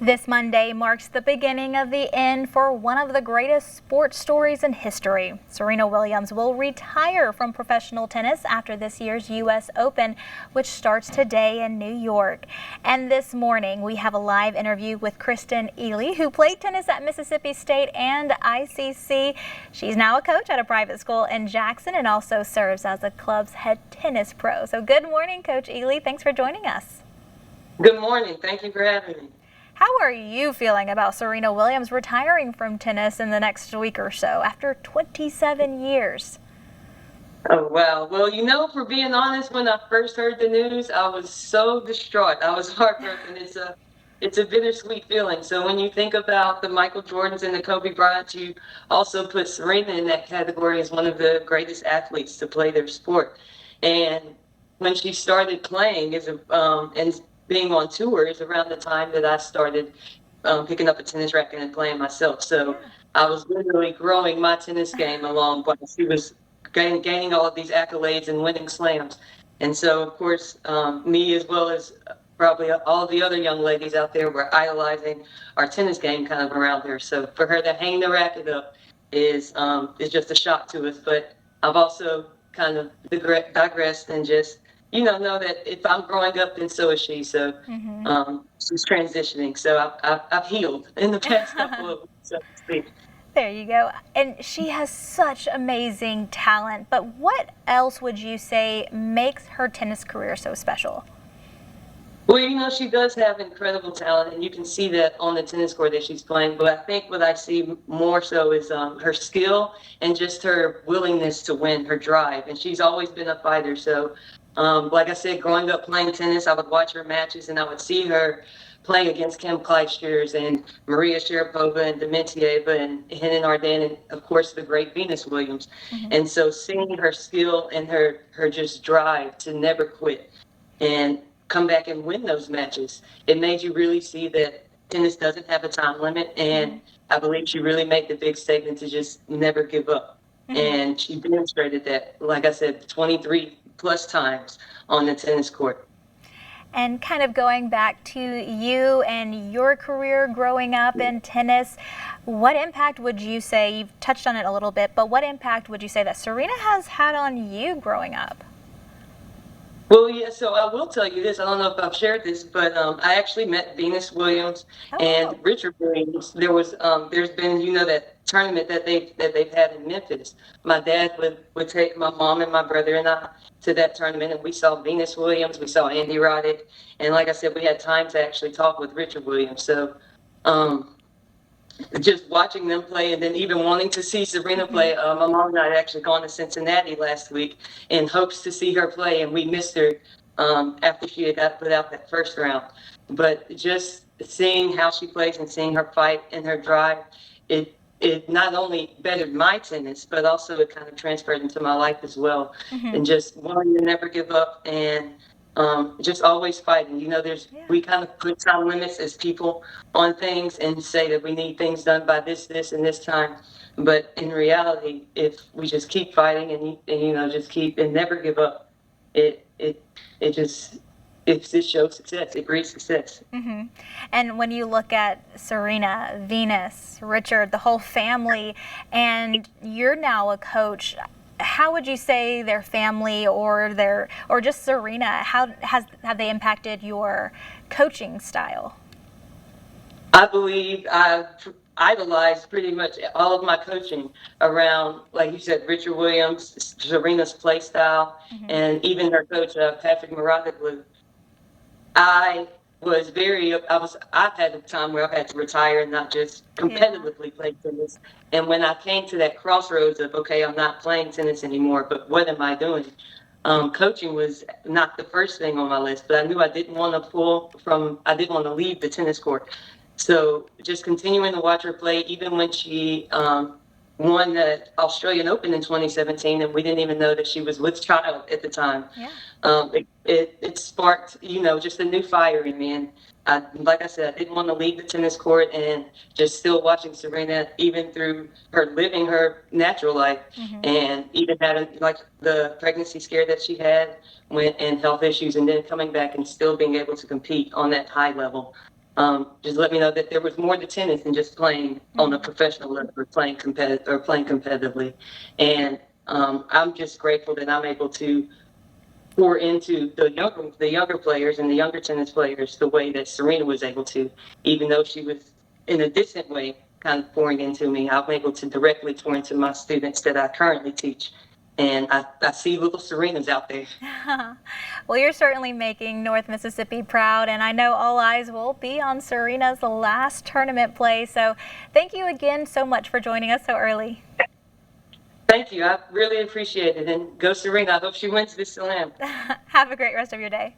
This Monday marks the beginning of the end for one of the greatest sports stories in history. Serena Williams will retire from professional tennis after this year's U.S. Open, which starts today in New York. And this morning, we have a live interview with Kristen Eley, who played tennis at Mississippi State and ICC. She's now a coach at a private school in Jackson and also serves as the club's head tennis pro. So good morning, Coach Eley. Thanks for joining us. Good morning. Thank you for having me. How are you feeling about Serena Williams retiring from tennis in the next week or so after 27 years? Oh, wow. Well, for being honest, when I first heard the news, I was so distraught. I was heartbroken. It's a bittersweet feeling. So when you think about the Michael Jordans and the Kobe Bryants, you also put Serena in that category as one of the greatest athletes to play their sport. And when she started playing and being on tour is around the time that I started picking up a tennis racket and playing myself. So I was literally growing my tennis game along while she was gaining all of these accolades and winning slams. And so, of course, me as well as probably all of the other young ladies out there were idolizing our tennis game kind of around her. So for her to hang the racket up is just a shock to us. But I've also kind of digressed and just know that if I'm growing up, then so is she. So she's transitioning. So I've healed in the past couple of weeks, so to speak. There you go. And she has such amazing talent. But what else would you say makes her tennis career so special? Well, she does have incredible talent, and you can see that on the tennis court that she's playing. But I think what I see more so is her skill and just her willingness to win, her drive. And she's always been a fighter. So, like I said, growing up playing tennis, I would watch her matches, and I would see her playing against Kim Clijsters and Maria Sharapova and Dementieva and Henin Arden and, of course, the great Venus Williams. And so seeing her skill and her just drive to never quit and come back and win those matches, it made you really see that tennis doesn't have a time limit. And I believe she really made the big statement to just never give up. And she demonstrated that, like I said, 23 plus times on the tennis court. And kind of going back to you and your career growing up in tennis, what impact would you say, you've touched on it a little bit, but what impact would you say that Serena has had on you growing up? Well, yeah, so I will tell you this. I don't know if I've shared this, but I actually met Venus Williams and Richard Williams. There's been, that tournament that they've had in Memphis. My dad would take my mom and my brother and I to that tournament, and we saw Venus Williams, we saw Andy Roddick, and like I said, we had time to actually talk with Richard Williams. So just watching them play and then even wanting to see Serena play. My mom and I had actually gone to Cincinnati last week in hopes to see her play, and we missed her after she had got put out that first round. But just seeing how she plays and seeing her fight and her drive, it not only bettered my tennis, but also it kind of transferred into my life as well. And just wanting to never give up and just always fighting. We kind of put time limits as people on things and say that we need things done by this, and this time. But in reality, if we just keep fighting and just keep and never give up, it shows success. It breeds success. And when you look at Serena, Venus, Richard, the whole family, and you're now a coach, how would you say their family or just Serena, have they impacted your coaching style? I believe I've idolized pretty much all of my coaching around, like you said, Richard Williams, Serena's play style, and even her coach, Patrick Moravoglu. I've had a time where I've had to retire and not just competitively play tennis. And when I came to that crossroads of, okay, I'm not playing tennis anymore, but what am I doing? Coaching was not the first thing on my list, but I knew I didn't want to leave the tennis court. So just continuing to watch her play, even when she won the Australian Open in 2017, and we didn't even know that she was with child at the time. It sparked, just a new fire in me. And like I said, I didn't want to leave the tennis court, and just still watching Serena, even through her living her natural life, and even having like the pregnancy scare that she had and health issues, and then coming back and still being able to compete on that high level. just let me know that there was more to tennis than just playing on a professional level or playing competitively. And I'm just grateful that I'm able to pour into the younger players and the younger tennis players the way that Serena was able to, even though she was in a distant way kind of pouring into me. I'm able to directly pour into my students that I currently teach. And I see little Serenas out there. Well, you're certainly making North Mississippi proud, and I know all eyes will be on Serena's last tournament play. So thank you again so much for joining us so early. Thank you. I really appreciate it. And go Serena. I hope she wins this slam. Have a great rest of your day.